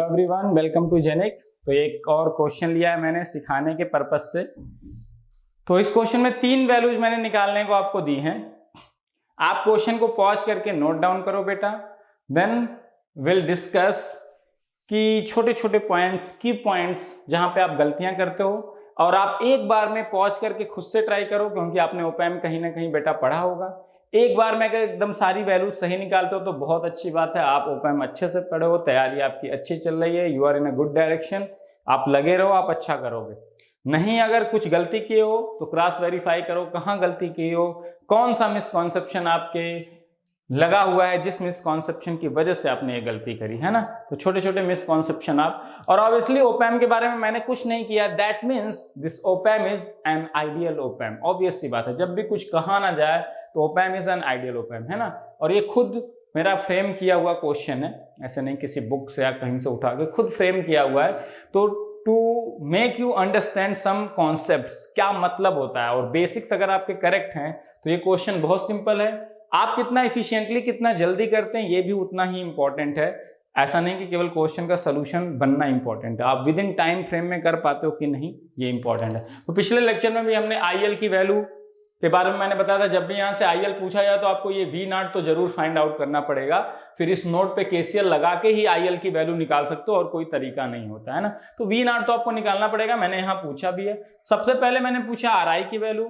Hello everyone, welcome to जेनिक। तो एक और क्वेश्चन लिया है मैंने सिखाने के पर्पज से। तो इस क्वेश्चन में 3 वैल्यूज मैंने निकालने को आपको दी हैं। आप क्वेश्चन को पॉज करके नोट डाउन करो बेटा, देन विल डिस्कस कि छोटे छोटे पॉइंट्स, की पॉइंट्स जहां पे आप गलतियां करते हो, और आप एक बार में पॉज करके खुद से ट्राई करो, क्योंकि आपने ओपैम कहीं ना कहीं बेटा पढ़ा होगा। एक बार में अगर एकदम सारी वैल्यूज सही निकालते हो तो बहुत अच्छी बात है, आप ओपैम अच्छे से पढ़े हो, तैयारी आपकी अच्छी चल रही है, you are in a good direction. आप लगे रहो, आप अच्छा करोगे। नहीं, अगर कुछ गलती किए हो तो क्रॉस वेरीफाई करो, कहाँ गलती की हो, कौन सा मिसकॉन्सेप्शन आपके लगा हुआ है, जिस मिसकॉन्सेप्शन की वजह से आपने ये गलती करी है ना। तो छोटे छोटे मिसकॉन्सेप्शन आप, और ऑब्वियसली ओपैम के बारे में मैंने कुछ नहीं किया, that means this op-amp is an ideal op-amp. Obvious सी बात है, जब भी कुछ कहा ना जाए तो op-amp is an ideal op-amp, है ना। और ये खुद मेरा फ्रेम किया हुआ क्वेश्चन है, ऐसे नहीं किसी बुक से या कहीं से उठा के, खुद फ्रेम किया हुआ है। तो to make you understand some concepts, क्या मतलब होता है, और बेसिक्स अगर आपके करेक्ट हैं तो ये क्वेश्चन बहुत सिंपल है। आप कितना इफिशिएंटली, कितना जल्दी करते हैं, ये भी उतना ही इंपॉर्टेंट है। ऐसा नहीं कि केवल क्वेश्चन का सलूशन बनना इंपॉर्टेंट है, आप विद इन टाइम फ्रेम में कर पाते हो कि नहीं, ये इंपॉर्टेंट है। तो पिछले लेक्चर में भी हमने आईएल की वैल्यू के बारे में मैंने बताया था, जब भी यहाँ से आईएल पूछा जाए तो आपको ये वी नॉट तो जरूर फाइंड आउट करना पड़ेगा, फिर इस नोट पे केसीएल लगा के ही आईएल की वैल्यू निकाल सकते हो, और कोई तरीका नहीं होता है ना। तो वी नॉट तो आपको निकालना पड़ेगा, मैंने यहाँ पूछा भी है। सबसे पहले मैंने पूछा आरआई की वैल्यू,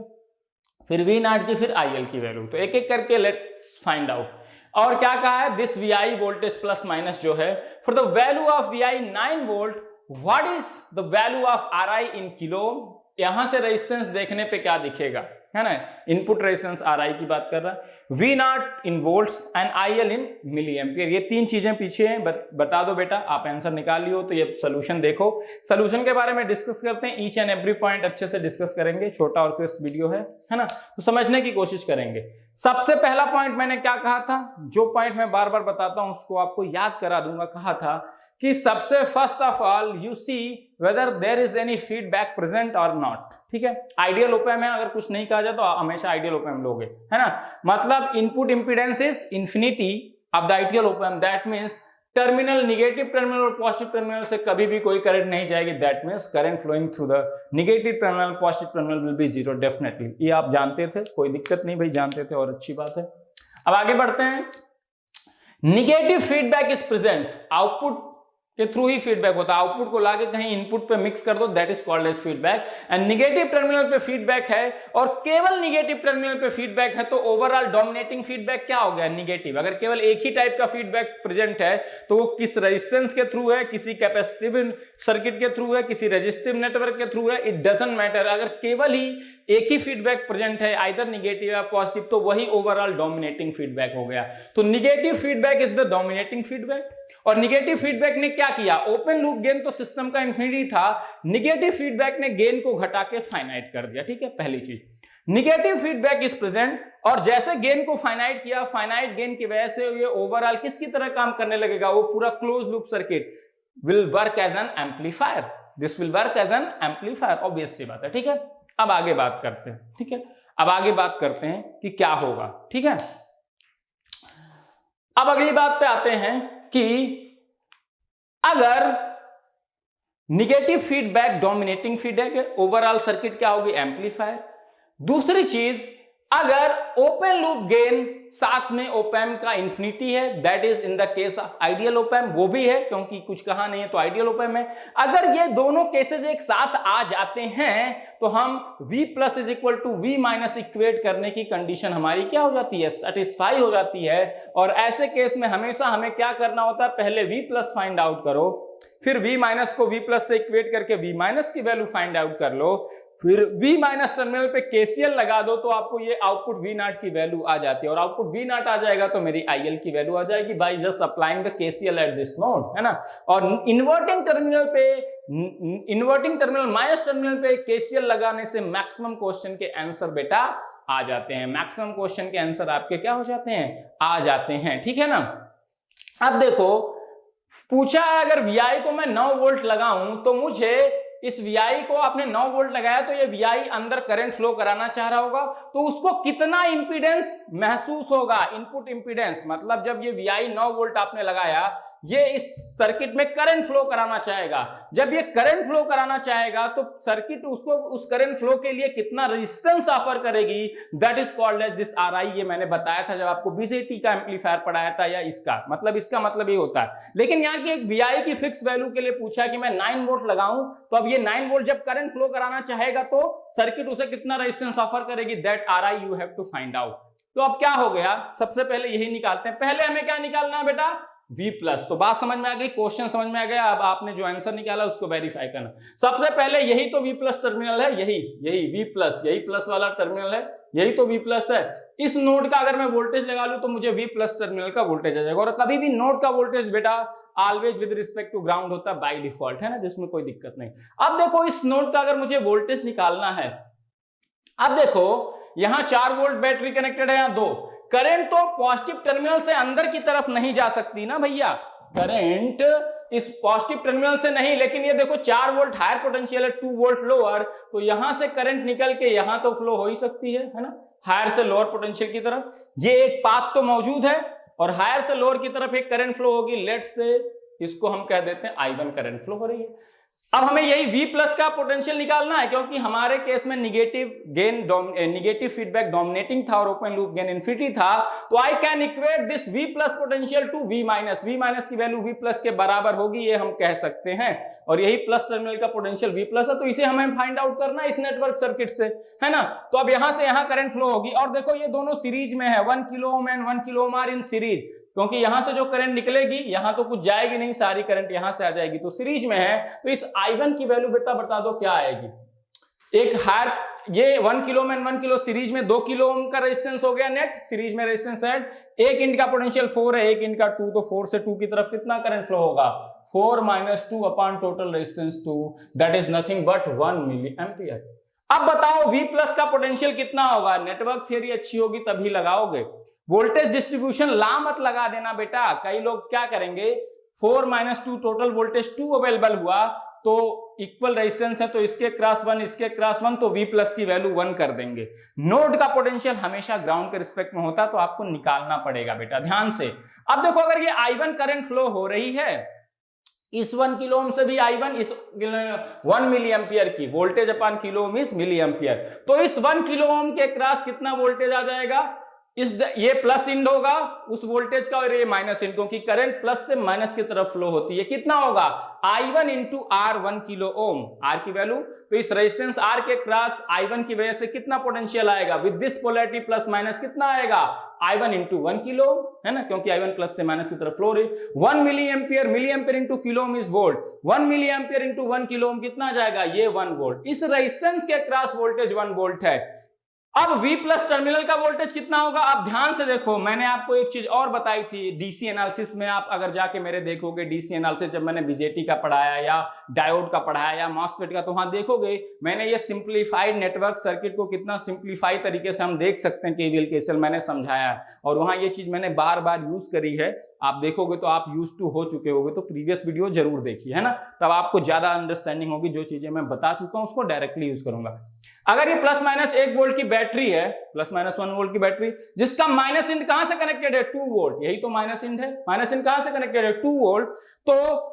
फिर वी नॉट की, फिर आईएल की वैल्यू। तो एक एक करके लेट्स फाइंड आउट। और क्या कहा है, this VI voltage plus minus जो है, for the value of VI 9 volt, what is the value of RI in kilo. यहां से रेजिस्टेंस देखने पे क्या दिखेगा, है ना, इनपुट रेजिस्टेंस आरआई की बात कर रहा है, V naught in volts and IL in milliampere. ये 3 चीजें पीछे हैं, बता दो बेटा। आप आंसर निकाल लियो तो ये सोल्यूशन देखो। सोल्यूशन के बारे में डिस्कस करते हैं, ईच एंड एवरी पॉइंट अच्छे से डिस्कस करेंगे, छोटा और क्रिस्प वीडियो है ना, तो समझने की कोशिश करेंगे। सबसे पहला पॉइंट मैंने क्या कहा था, जो पॉइंट मैं बार बार बताता हूं उसको आपको याद करा दूंगा। कहा था कि सबसे first of all you see whether there is any feedback present और नॉट। ठीक है, आइडियल ओपैम है, अगर कुछ नहीं कहा जाए तो हमेशा आइडियल ओपैम लोगे, है ना। मतलब input impedance is infinity of the ideal opamp, that means terminal, negative terminal और पॉजिटिव टर्मिनल से कभी भी कोई करंट नहीं जाएगी, that means current flowing through the negative terminal, positive terminal will be zero definitely. ये आप जानते थे, कोई दिक्कत नहीं भाई, जानते थे और अच्छी बात है। अब आगे बढ़ते हैं। Negative feedback is present, output के थ्रू ही फीडबैक होता है, आउटपुट को लाके कहीं इनपुट पे मिक्स कर दो, that is called as feedback. And negative terminal पे फीडबैक है, और केवल निगेटिव टर्मिनल पे फीडबैक है, तो ओवरऑल डोमिनेटिंग फीडबैक क्या हो गया, निगेटिव। अगर केवल एक ही टाइप का फीडबैक प्रेजेंट है तो वो किस रेजिस्टेंस के थ्रू है, किसी कैपेसिटिव सर्किट के थ्रू है, किसी रेजिस्टिव नेटवर्क के थ्रू है, इट डजंट मैटर। अगर केवल ही एक ही फीडबैक प्रेजेंट है, आइदर निगेटिव या पॉजिटिव, तो वही ओवरऑल डोमिनेटिंग फीडबैक हो गया। तो negative feedback is the dominating feedback. और निगेटिव फीडबैक ने क्या किया, ओपन लूप गेन तो सिस्टम का इंफिनिटी था, निगेटिव फीडबैक ने गेन को घटा के फाइनाइट कर दिया। ठीक है, पहली चीज निगेटिव फीडबैक इज प्रेजेंट, और जैसे गेन को फाइनाइट किया, फाइनाइट गेन की वजह से ये ओवरऑल किसकी तरह काम करने लगेगा, वो पूरा close loop circuit will work as an amplifier, this will work as an amplifier, obvious सी बात है। ठीक है, अब आगे बात करते हैं। ठीक है, अब आगे बात करते हैं कि क्या होगा। ठीक है, अब अगली बात पे आते हैं कि अगर निगेटिव फीडबैक डोमिनेटिंग फीडबैक है, ओवरऑल सर्किट क्या होगी, एम्पलीफायर। दूसरी चीज, अगर ओपन लूप गेन साथ में ओपैम का इंफिनिटी है, that is in the case of ideal ओपैम, वो भी है क्योंकि कुछ कहा नहीं है तो आइडियल ओपैम है। अगर ये दोनों केसेस एक साथ आ जाते हैं तो हम V plus is equal to V minus equate करने की कंडीशन हमारी क्या हो जाती है, सेटिस्फाई हो जाती है। और ऐसे केस में हमेशा हमें क्या करना होता है, पहले V प्लस फाइंड आउट करो, फिर V माइनस को V प्लस से इक्वेट करके V माइनस की वैल्यू फाइंड आउट कर लो, फिर V माइनस टर्मिनल पे KCL लगा दो, तो आपको ये आउटपुट V नॉट की वैल्यू आ जाती है। और आउटपुट V नॉट आ जाएगा तो मेरी IL की वैल्यू आ जाएगी by just applying the KCL at this node, है ना। और इन्वर्टिंग टर्मिनल माइनस टर्मिनल पे KCL लगाने से मैक्सिमम क्वेश्चन के आंसर बेटा आ जाते हैं, मैक्सिमम क्वेश्चन के आंसर आपके क्या हो जाते हैं, आ जाते हैं। ठीक है ना। अब देखो, पूछा है अगर VI को मैं 9 वोल्ट लगाऊं तो मुझे इस VI को आपने 9 वोल्ट लगाया तो ये VI अंदर करंट फ्लो कराना चाह रहा होगा, तो उसको कितना इंपीडेंस महसूस होगा, इनपुट इंपीडेंस। मतलब जब ये VI 9 वोल्ट आपने लगाया ये इस सर्किट में करंट फ्लो कराना चाहेगा। जब ये करंट फ्लो कराना चाहेगा तो सर्किट उसको उस करंट फ्लो के लिए कितना रेजिस्टेंस ऑफर करेगी, that is called as this R I. ये मैंने बताया था जब आपको बीजेटी का एम्पलीफायर पढ़ाया था, या इसका मतलब ये होता है। लेकिन यहाँ की एक वीआई की फिक्स वैल्यू के लिए पूछा कि मैं 9 वोल्ट लगाऊं, तो अब ये 9 वोल्ट जब करंट फ्लो कराना चाहेगा तो सर्किट उसे कितना रेजिस्टेंस ऑफर करेगी, that R I you have to find out. तो अब क्या हो गया, सबसे पहले यही निकालते हैं। पहले हमें क्या निकालना है बेटा, V प्लस। तो बात समझ में आ गई, क्वेश्चन समझ में आ गया। अब आपने जो आंसर निकाला उसको वेरीफाई करना। सबसे पहले यही तो V प्लस टर्मिनल है, यही V प्लस, यही प्लस वाला टर्मिनल है, यही तो V प्लस है। इस नोड का अगर मैं वोल्टेज लगा लूं तो मुझे V प्लस टर्मिनल का वोल्टेज आ जाएगा। और कभी भी नोड का वोल्टेज बेटा always with respect to ground होता है बाय डिफॉल्ट, है ना, जिसमें कोई दिक्कत नहीं। अब देखो इस नोड का अगर मुझे वोल्टेज निकालना है, अब देखो यहां 4 वोल्ट बैटरी कनेक्टेड है, यहां 2। करंट तो पॉजिटिव टर्मिनल से अंदर की तरफ नहीं जा सकती ना भैया, करंट इस पॉजिटिव टर्मिनल से नहीं। लेकिन ये देखो 4 वोल्ट हायर पोटेंशियल है, 2 वोल्ट लोअर, तो यहां से करंट निकल के यहां तो फ्लो हो ही सकती है ना, हायर से लोअर पोटेंशियल की तरफ। ये एक पाथ तो मौजूद है और हायर से लोअर की तरफ एक करंट फ्लो होगी। लेट से इसको हम कह देते हैं I1 करंट फ्लो हो रही है। अब हमें यही V प्लस का पोटेंशियल निकालना है, क्योंकि हमारे केस में निगेटिव फीडबैक डोमिनेटिंग था और ओपन लूप गेन इंफिनिटी था। तो I can equate this V plus potential to V minus. V minus की वैल्यू V प्लस के बराबर होगी, ये हम कह सकते हैं। और यही प्लस टर्मिनल का पोटेंशियल V प्लस है, तो इसे हमें फाइंड आउट करना है इस नेटवर्क सर्किट से, है ना। तो अब यहां से यहां करंट फ्लो होगी। और देखो ये दोनों सीरीज में है, 1 kilo ohm and 1 kilo ohm are in series, क्योंकि यहां से जो करंट निकलेगी यहां तो कुछ जाएगी नहीं, सारी करंट यहां से आ जाएगी, तो सीरीज में है। तो इस I1 की वैल्यू बेटा बता दो क्या आएगी। एक हायर, ये 1 किलो में 1 किलो सीरीज में 2 किलो ओम का रेजिस्टेंस हो गया नेट, सीरीज में रेजिस्टेंस ऐड। एक इंट का पोटेंशियल 4 है, एक इंट का 2, तो 4 से 2 की तरफ कितना करंट फ्लो होगा, 4 minus 2 upon total resistance 2, that is nothing but 1 milliampere. अब बताओ V प्लस का पोटेंशियल कितना होगा। नेटवर्क थ्योरी अच्छी होगी तभी लगाओगे। वोल्टेज डिस्ट्रीब्यूशन ला मत लगा देना बेटा। कई लोग क्या करेंगे, 4 माइनस 2 टोटल वोल्टेज 2 अवेलेबल हुआ, तो इक्वल रेजिस्टेंस है, तो इसके क्रॉस 1 इसके क्रॉस 1, तो V प्लस की वैल्यू 1 कर देंगे। नोड का पोटेंशियल हमेशा ग्राउंड के रिस्पेक्ट में होता है, तो आपको निकालना पड़ेगा बेटा ध्यान से। अब देखो अगर ये I1 करंट फ्लो हो रही है, इस 1 किलो ओम से भी I1, इस 1 मिली एम्पियर की voltage upon kilo ohm is milliampere, तो इस 1 किलो ओम के क्रॉस कितना वोल्टेज आ जाएगा, ये प्लस इंड होगा उस वोल्टेज का और ये माइनस इंड, क्योंकि करंट प्लस से माइनस की तरफ फ्लो होती है। कितना होगा, I1 इंटू R 1 किलो ओम, R की वैल्यू, तो इस रेजिस्टेंस R के क्रॉस I1 की वजह से कितना पोटेंशियल आएगा, with this polarity plus minus कितना आएगा, I1 इंटू 1 किलो ओम, है ना, क्योंकि I1 प्लस से माइनस की तरफ फ्लो रही। 1 milliampere into kilo ohm is volt, 1 milliampere into 1 kilo ohm कितना आ जाएगा, ये 1 वोल्ट। इस रेजिस्टेंस के क्रॉस वोल्टेज 1 वोल्ट है। अब V प्लस टर्मिनल का वोल्टेज कितना होगा, आप ध्यान से देखो। मैंने आपको एक चीज और बताई थी डीसी एनालिसिस में, आप अगर जाके मेरे देखोगे डीसी एनालिसिस, जब मैंने बीजेटी का पढ़ाया या डायोड का पढ़ाया या मॉसफेट का, तो वहां देखोगे मैंने ये सिंप्लीफाइड नेटवर्क सर्किट को कितना सिंप्लीफाई तरीके से हम देख सकते हैं, केवीएल केसीएल मैंने समझाया है, और वहां ये चीज मैंने बार बार यूज करी है। आप देखोगे तो आप यूज टू हो चुके होगे, तो प्रीवियस वीडियो जरूर देखिए, है ना, तब आपको ज्यादा अंडरस्टैंडिंग होगी। जो चीजें मैं बता चुका हूं उसको डायरेक्टली यूज करूंगा। अगर ये प्लस माइनस 1 वोल्ट की बैटरी है, प्लस माइनस 1 वोल्ट की बैटरी, जिसका माइनस इंड कहां से कनेक्टेड है, 2 वोल्ट, यही तो माइनस इंड है। माइनस इंड कहां से कनेक्टेड है, 2 वोल्ट, तो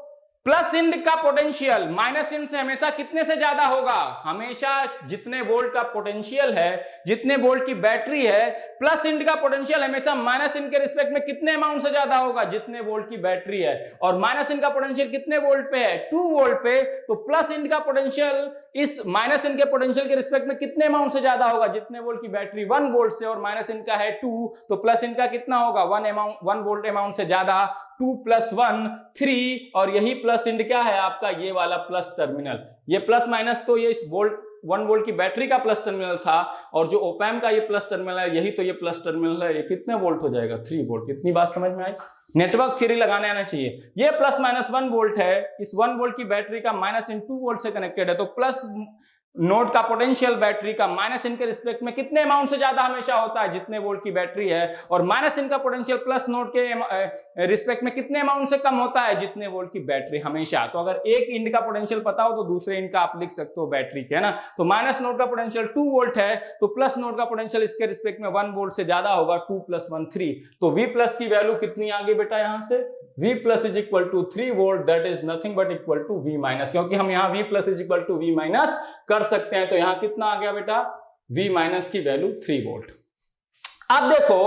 प्लस इंड का पोटेंशियल माइनस इंड से हमेशा कितने से ज्यादा होगा, हमेशा जितने वोल्ट का पोटेंशियल है, जितने वोल्ट की बैटरी है, प्लस इंड का पोटेंशियल हमेशा माइनस इंड के रिस्पेक्ट में कितने अमाउंट से ज्यादा होगा, जितने वोल्ट की बैटरी है। और माइनस इंड का पोटेंशियल कितने वोल्ट पे है, 2 वोल्ट पे, तो प्लस इंड का पोटेंशियल इस माइनस इंड के पोटेंशियल के रिस्पेक्ट में कितने अमाउंट से ज्यादा होगा, जितने वोल्ट की बैटरी 1 वोल्ट से, और माइनस इंड का है 2, तो प्लस इंड का कितना होगा, 1 वोल्ट अमाउंट से ज्यादा, 2 + 1 3, और यही प्लस इंड क्या है आपका, ये वाला प्लस टर्मिनल। ये प्लस माइनस तो ये इस 1 वोल्ट की बैटरी का प्लस टर्मिनल था, और जो ओपैम का ये प्लस टर्मिनल है, यही तो ये प्लस टर्मिनल है। ये कितने वोल्ट हो जाएगा, 3 वोल्ट। इतनी बात समझ में आई, नेटवर्क थ्योरी लगाने आना चाहिए। ये प्लस माइनस 1 वोल्ट है, इस 1 वोल्ट की बैटरी का माइनस इन 2 वोल्ट से कनेक्टेड है, तो प्लस नोड का पोटेंशियल बैटरी का माइनस इन के रिस्पेक्ट में कितने अमाउंट से ज्यादा हमेशा होता है, जितने वोल्ट की बैटरी है, और माइनस इन का पोटेंशियल प्लस नोड के रिस्पेक्ट में कितने अमाउंट से कम होता है, जितने वोल्ट की बैटरी हमेशा। तो अगर एक इंड का पोटेंशियल पता हो तो दूसरे इंड का आप लिख सकते हो बैटरी के, है ना। तो माइनस नोड का पोटेंशियल 2 वोल्ट है, तो प्लस नोड का पोटेंशियल इसके रिस्पेक्ट में 1 वोल्ट से ज्यादा होगा, 2 + 1 3। तो V प्लस की वैल्यू कितनी आ गई बेटा, यहां से V plus is equal to 3 volt, that is nothing but equal to V minus, क्योंकि हम यहाँ V plus is equal to V minus कर सकते हैं। तो यहाँ कितना आ गया बेटा, V माइनस की वैल्यू 3 वोल्ट। अब देखो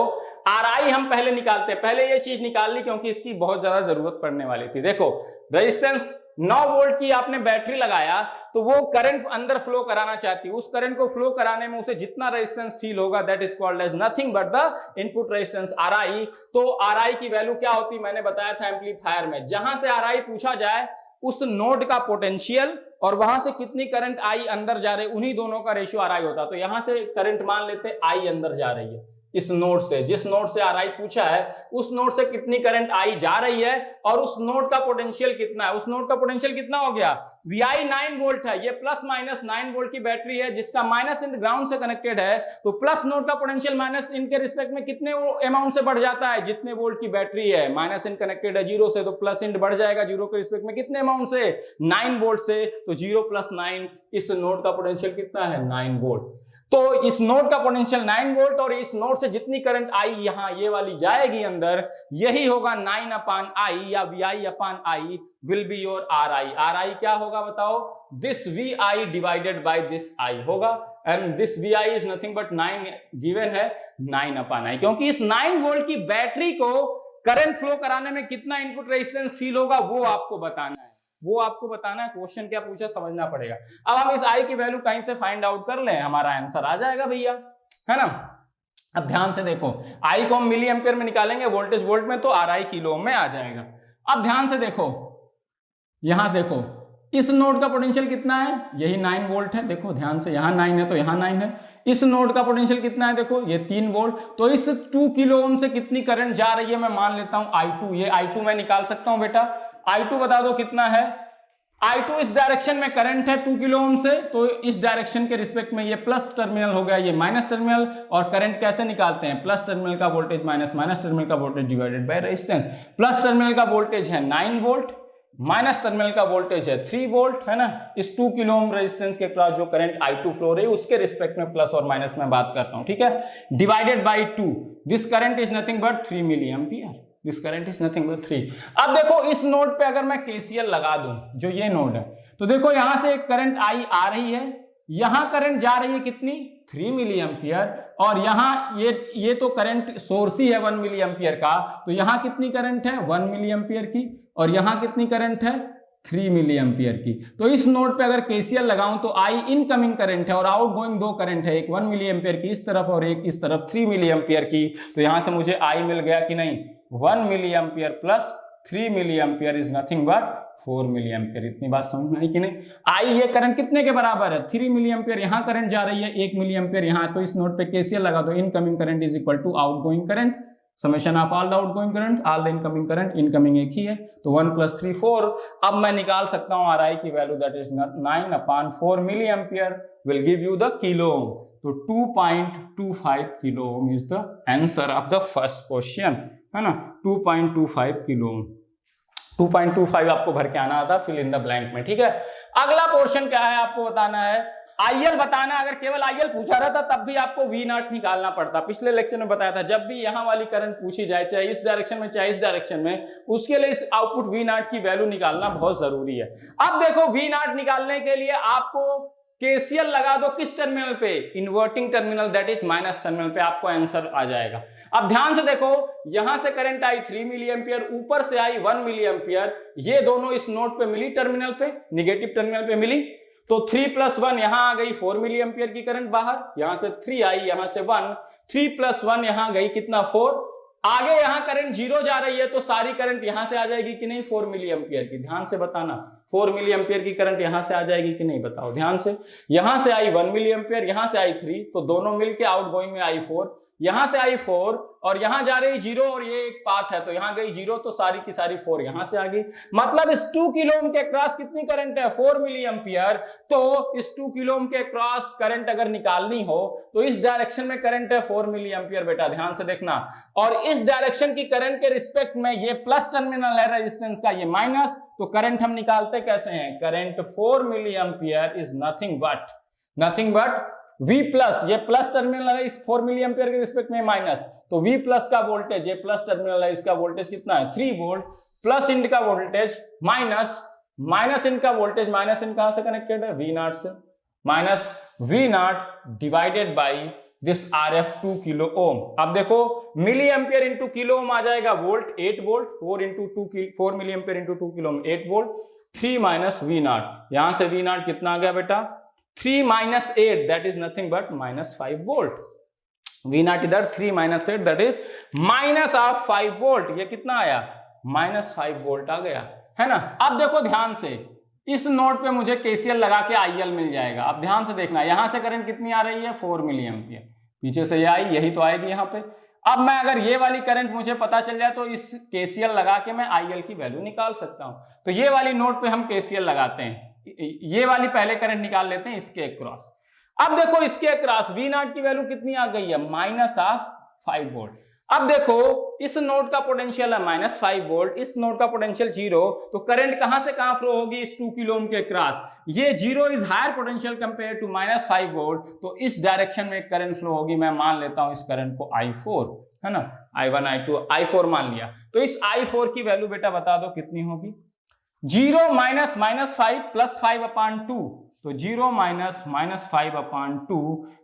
RI हम पहले निकालते हैं, पहले ये चीज निकाल ली क्योंकि इसकी बहुत ज्यादा जरूरत पड़ने वाली थी। देखो रेजिस्टेंस 9 वोल्ट की आपने बैटरी लगाया, तो वो करंट अंदर फ्लो कराना चाहती है, उस करंट को फ्लो कराने में उसे जितना रेजिस्टेंस फील होगा that is called as nothing but the input resistance RI। तो RI की वैल्यू क्या होती, मैंने बताया था एम्पलीफायर में, जहां से RI पूछा जाए उस नोड का पोटेंशियल और वहां से कितनी करंट आई अंदर जा रही है, उन्हीं दोनों का रेशियो RI होता है। तो यहां से करंट मान लेते आई अंदर जा रही है इस नोड से, जिस नोड से RI पूछा है उस नोड से कितनी करंट आई जा रही है और उस नोड का पोटेंशियल कितना है। उस नोड का पोटेंशियल कितना हो गया, VI 9 वोल्ट है, ये प्लस माइनस 9 वोल्ट की बैटरी है जिसका माइनस इन ग्राउंड से कनेक्टेड है। तो प्लस नोड का पोटेंशियल माइनस इन के रिस्पेक्ट में कितने अमाउंट से बढ़ जाता है, जितने वोल्ट की बैटरी है, माइनस इन कनेक्टेड है 0 से, तो प्लस इन बढ़ जाएगा 0 के रिस्पेक्ट में कितने अमाउंट से, 9 वोल्ट से। तो 0 + 9, इस नोड का पोटेंशियल कितना है, 9 वोल्ट। तो इस नोड का पोटेंशियल 9 वोल्ट और इस नोड से जितनी करंट आई यहां ये वाली जाएगी अंदर, यही होगा 9/I या VI/I will be your RI। RI क्या होगा बताओ, this VI divided by this I होगा, and this VI is nothing but 9 given है, 9/I, क्योंकि इस 9 वोल्ट की बैटरी को करंट फ्लो कराने में कितना इनपुट रेजिस्टेंस फील होगा वो आपको बताना है, वो आपको बताना है। क्वेश्चन क्या पूछा समझना पड़ेगा। अब हम इस I की वैल्यू कहीं से फाइंड आउट कर लें, हमारा आंसर आ जाएगा भैया, है ना। अब ध्यान से देखो, I को हम मिली एम्पियर में निकालेंगे, वोल्टेज वोल्ट में, तो RI किलो में आ जाएगा। अब ध्यान से देखो, यहां देखो इस नोड का पोटेंशियल कितना है, यही 9 वोल्ट है, देखो ध्यान से, यहां 9 है तो यहां 9 है। इस नोड का पोटेंशियल कितना है, देखो ये 3 वोल्ट। तो इस 2 किलो ओम से कितनी करंट जा रही है, मैं मान लेता हूं I2, ये I2 मैं निकाल सकता हूं बेटा। I2 बता दो कितना है, I2 इस डायरेक्शन में करंट है 2 किलो ओम से, तो इस डायरेक्शन के रिस्पेक्ट में ये प्लस टर्मिनल हो गया, ये माइनस टर्मिनल। और करंट कैसे निकालते हैं, प्लस टर्मिनल का वोल्टेज माइनस माइनस टर्मिनल का voltage divided by resistance. Plus terminal का वोल्टेज है 9 वोल्ट, माइनस टर्मिनल का वोल्टेज है 3 वोल्ट, है ना। इस 2 किलो ओम रेजिस्टेंस के क्रॉस जो करंट I2 फ्लो रही है उसके रिस्पेक्ट में प्लस और माइनस में बात करता हूं, ठीक है, divided by 2। This current is nothing but 3 milliampere, this current is nothing but 3। अब देखो इस नोड पे अगर मैं KCL लगा दूं, जो ये नोड है, तो देखो यहां से एक करंट I आ रही है, यहां करंट जा रही है कितनी, 3 मिली एम्पियर, और यहां ये तो करंट सोर्स ही है 1 मिली एम्पियर का, तो यहां कितनी करंट है, 1 मिली एम्पियर की, और यहां कितनी करंट है, 3 मिली एम्पियर की। तो इस नोड पे अगर KCL लगाऊं तो I इनकमिंग करंट है और आउटगोइंग 2 करंट है, एक 1 मिली एम्पियर की इस तरफ और एक इस तरफ 3 मिली एम्पियर की। तो यहां से मुझे I मिल गया कि नहीं, 1 milliampere plus 3 milliampere is nothing but 4 milliampere. इतनी बात समझ में आई कि नहीं। I ये करंट कितने के बराबर है, 3 मिली एम्पियर, यहां करंट जा रही है 1 मिली एम्पियर यहां, तो इस नोड पे KCL लगा दो, incoming current is equal to outgoing current, summation of all the outgoing current, all the incoming current, incoming एक ही है, तो 1 + 3 4। अब मैं निकाल सकता हूं RI की वैल्यू, that is 9/4 milliampere will give you the kilo ohm. तो 2.25 kilo ohm is the answer of the first question, है ना, 2.25 किलो ओम। 2.25 आपको भर के आना था फिल इन द ब्लैंक में, ठीक है। अगला पोर्शन क्या है, आपको बताना है IL बताना। अगर केवल IL पूछा रहता तब भी आपको V0 निकालना पड़ता। पिछले लेक्चर में बताया था, जब भी यहां वाली करंट पूछी जाए, चाहे इस डायरेक्शन में चाहे इस डायरेक्शन में, उसके लिए इस आउटपुट V0 की वैल्यू निकालना बहुत जरूरी है। अब देखो V0 निकालने के लिए आपको KCL लगा दो किस टर्मिनल पे, inverting terminal, that is minus terminal पे, आपको आंसर आ जाएगा। अब ध्यान से देखो, यहां से करंट आई 3 मिली एम्पियर, ऊपर से आई 1 मिली एम्पियर, ये दोनों इस नोड पे मिली, टर्मिनल पे, निगेटिव टर्मिनल पे मिली, तो 3 + 1 यहां आ गई 4 मिली एम्पियर की करंट बाहर, यहां से 3 आई, यहां से 1, 3 + 1 यहां गई कितना, 4। आगे यहां करंट 0 जा रही है तो सारी करंट यहां से आ जाएगी कि नहीं, 4 मिली एम्पियर की। ध्यान से बताना, 4 मिली एम्पियर की करंट यहां से आ जाएगी कि नहीं, बताओ ध्यान से। यहां से आई 1 मिली एम्पियर, यहां से आई 3, तो दोनों मिलके आउटगोइंग में आई 4। यहां से आई 4 और यहां जा रही 0 और ये एक पाथ है तो यहां गई 0 तो सारी की सारी 4 यहां से आ गई। मतलब इस 2 किलो ओम के क्रॉस कितनी करंट है 4 मिली एंपियर। तो इस 2 किलो ओम के क्रॉस करंट अगर निकालनी हो तो इस डायरेक्शन में करंट है 4 मिली एंपियर। बेटा ध्यान से देखना, और इस डायरेक्शन की करंट के रिस्पेक्ट में ये प्लस टर्मिनल है रेजिस्टेंस का, ये माइनस, तो करंट हम निकालते कैसे हैं, current 4 milliampere is nothing but V plus, ये प्लस टर्मिनल है इस 4 मिली एंपियर के रिस्पेक्ट में माइनस, तो V प्लस का वोल्टेज, ये प्लस टर्मिनल है इसका वोल्टेज कितना है 3 वोल्ट, प्लस इंड का वोल्टेज माइनस इंड का वोल्टेज, माइनस इंड कहां से कनेक्टेड है V0 से, minus V0 divided by this RF 2 kilo ohm. अब देखो milliampere into kilo ohm आ जाएगा volt, 8 volt, 4 milliampere into 2 kilo ohm 8 volt, 3 minus V0, यहां से V0 कितना आ गया बेटा 3 minus 8 that is nothing but minus 5 volt. V0 इधर 3 minus 8 that is minus of 5 volt, ये कितना आया माइनस 5 वोल्ट आ गया, है ना। अब देखो ध्यान से, इस नोड पे मुझे KCL लगा के IL मिल जाएगा। अब ध्यान से देखना, यहां से करंट कितनी आ रही है 4 मिली एंपियर, पीछे से ये आई, यही तो आएगी यहाँ पे। अब मैं अगर ये वाली करंट मुझे पता चल जाए तो इस KCL लगा के मैं IL की वैल्यू निकाल सकता हूं। तो ये वाली नोड पे हम KCL लगाते हैं, ये वाली पहले करंट निकाल लेते हैं इसके अक्रॉस। अब देखो इसके अक्रॉस V0 की वैल्यू कितनी आ गई है माइनस ऑफ 5 वोल्ट। अब देखो इस नोड का पोटेंशियल है माइनस 5 वोल्ट, इस नोड का पोटेंशियल 0, तो करंट कहां से कहां फ्लो होगी इस 2 किलो ओम के अक्रॉस, ये 0 is higher potential compare to minus 5 volt, तो इस डायरेक्शन में करंट फ्लो होगी। मैं मान लेता हूं इस करंट को I4, है ना, I1 I2 I4 मान लिया। तो इस I4 की वैल्यू बेटा बता दो कितनी होगी, 0 माइनस माइनस 5 प्लस 5 अपॉन 2, तो 0 minus minus 5 upon 2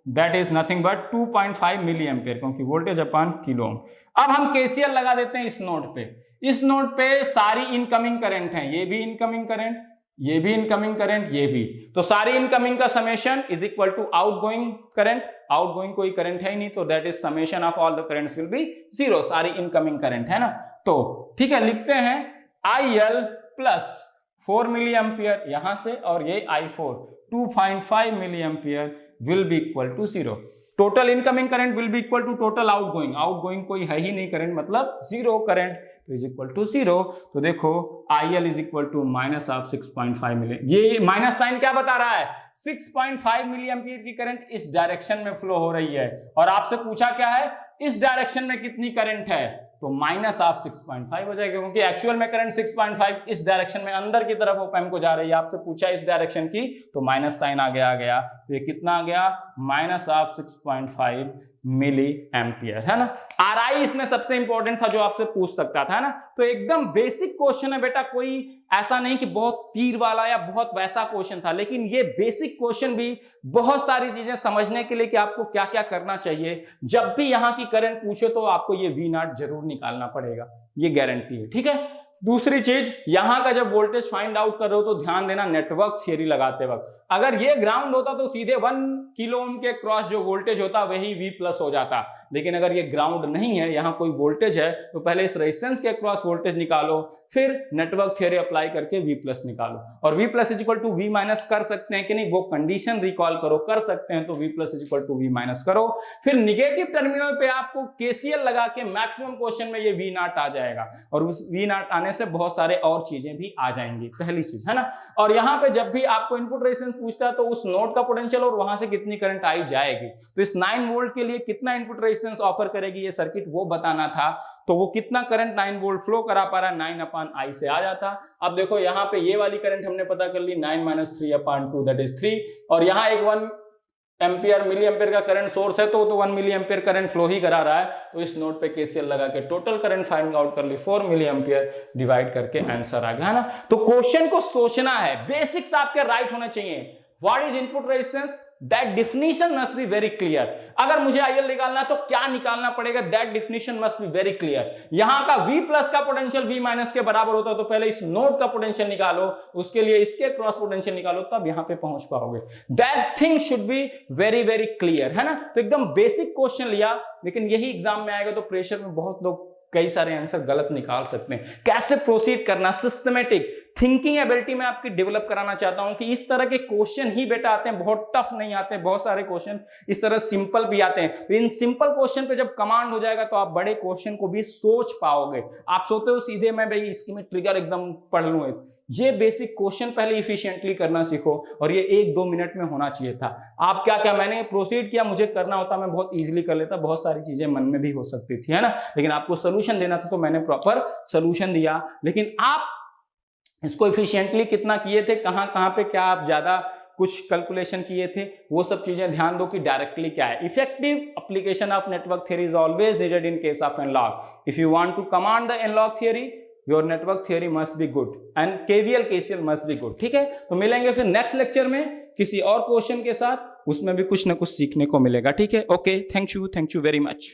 that is nothing but 2.5 milliampere, क्योंकि वोल्टेज अपॉन किलो ओम। अब हम KCL लगा देते हैं इस नोड पे। इस नोड पे सारी इनकमिंग करंट है, ये भी इनकमिंग करंट, ये भी इनकमिंग करंट, ये भी, तो सारी इनकमिंग का summation is equal to outgoing current, outgoing कोई करंट है ही नहीं, तो that is summation of all the currents will be 0, सारी इनकमिंग करंट है ना। तो ठीक है, लिखते हैं IL प्लस 4 मिली एंपियर यहां से, और ये I4 2.5 milliampere will be equal to 0। Total incoming current will be equal to total outgoing, outgoing कोई है ही नहीं करंट, मतलब 0 करंट, तो इज इक्वल टू 0। तो देखो IL is equal to minus of 6.5 milli, ये माइनस साइन क्या बता रहा है 6.5 मिली एंपियर की करंट इस डायरेक्शन में फ्लो हो रही है, और आपसे पूछा क्या है इस डायरेक्शन में कितनी करंट है, तो माइनस ऑफ 6.5 हो जाएगा, क्योंकि एक्चुअल में करंट 6.5 इस डायरेक्शन में अंदर की तरफ ओपन को जा रही है, आपसे पूछा इस डायरेक्शन की, तो माइनस साइन आ गया, तो ये कितना आ गया माइनस ऑफ 6.5 मिली एम्पियर, है ना। RI इसमें सबसे इंपॉर्टेंट था जो आपसे पूछ सकता था, है ना। तो एकदम बेसिक क्वेश्चन है बेटा, कोई ऐसा नहीं कि बहुत पीर वाला या बहुत वैसा क्वेश्चन था, लेकिन ये बेसिक क्वेश्चन भी बहुत सारी चीजें समझने के लिए कि आपको क्या क्या करना चाहिए, जब भी यहां की करंट पूछे तो आपको ये V0 जरूर निकालना पड़ेगा, ये गारंटी है, ठीक है। दूसरी चीज, यहां का जब वोल्टेज फाइंड आउट कर रहे हो तो ध्यान देना नेटवर्क थियरी लगाते वक्त, अगर ये ग्राउंड होता तो सीधे 1 किलो ओम के क्रॉस जो वोल्टेज होता वही V प्लस हो जाता, लेकिन अगर ये ग्राउंड नहीं है, यहाँ कोई वोल्टेज है, तो पहले इस रेजिस्टेंस के क्रॉस वोल्टेज निकालो, फिर नेटवर्क थ्योरी अप्लाई करके V प्लस निकालो, और V plus is equal to V minus कर सकते हैं कि नहीं, वो कंडीशन रिकॉल करो, कर सकते हैं, तो V plus is equal to V minus करो, फिर निगेटिव टर्मिनल पे आपको KCL लगा के मैक्सिमम क्वेश्चन में ये V0 आ जाएगा, और उस V0 आने से बहुत सारे और चीजें भी आ जाएंगी, पहली चीज, है ना। और यहाँ पे जब भी आपको इनपुट रेजिस्टेंस पूछता है तो उस नोड का पोटेंशियल और वहां से कितनी करंट आई जाएगी, तो इस 9 वोल्ट के लिए कितना इनपुट रेजिस्टेंस ऑफर करेगी ये सर्किट, वो बताना था, तो वो कितना करंट 9 वोल्ट फ्लो करा पा रहा है 9 अपॉन I से आ जाता। अब देखो यहाँ पे ये वाली करंट हमने पता कर ली 9 माइनस 3 अपॉन 2 दैट इज 3, और यहाँ एक 1 एम्पियर मिली एम्पियर का करंट सोर्स है, तो 1 मिली एम्पियर करंट फ्लो ही करा रहा है, तो इस नोड पे KCL लगा के टोटल करंट फाइंड आउट कर ली, 4 मिली एम्पियर डिवाइड करके आंसर आ गया, है ना। तो क्वेश्चन को सोचना है, बेसिक्स आपके राइट होने चाहिए। What is input resistance, that definition must be very clear. अगर मुझे IL निकालना है तो क्या निकालना पड़ेगा, that definition must be very clear. यहां का V प्लस का पोटेंशियल V माइनस के बराबर होता है, तो पहले इस नोड का पोटेंशियल निकालो, उसके लिए इसके क्रॉस पोटेंशियल निकालो, तब यहां पे पहुंच पाओगे। That thing should be very very clear, है ना। तो एकदम बेसिक क्वेश्चन लिया, लेकिन यही एग्जाम में आएगा तो प्रेशर में बहुत लोग कई सारे आंसर गलत निकाल सकते हैं। कैसे प्रोसीड करना, सिस्टमेटिक थिंकिंग एबिलिटी में आपकी डेवलप कराना चाहता हूं कि इस तरह के क्वेश्चन ही बेटा आते हैं, बहुत टफ नहीं आते, बहुत सारे क्वेश्चन इस तरह सिंपल भी आते हैं। तो इन सिंपल क्वेश्चन पे जब कमांड हो जाएगा तो आप बड़े क्वेश्चन को भी सोच पाओगे। आप सोचते हो सीधे मैं भाई इसकी में ट्रिगर एकदम पढ़ लूं, ये बेसिक क्वेश्चन पहले इफिशिएंटली करना सीखो, और ये 1-2 मिनट में होना चाहिए था। आप क्या मैंने प्रोसीड किया, मुझे करना होता मैं बहुत इजीली कर लेता, बहुत सारी चीजें मन में भी हो सकती थी, है ना, लेकिन आपको सोल्यूशन देना था तो मैंने प्रॉपर सोल्यूशन दिया। लेकिन आप इसको इफिशिएंटली कितना किए थे, कहां पे क्या आप ज्यादा कुछ कैलकुलेशन किए थे, वो सब चीजें ध्यान दो कि डायरेक्टली क्या है। Effective application of network theory is always needed in case of analog. If you want to command the analog theory, your network theory must be good and KVL KCL must be good. ठीक है, तो मिलेंगे फिर next lecture में किसी और question के साथ, उसमें भी कुछ ना कुछ सीखने को मिलेगा। ठीक है, okay, thank you very much.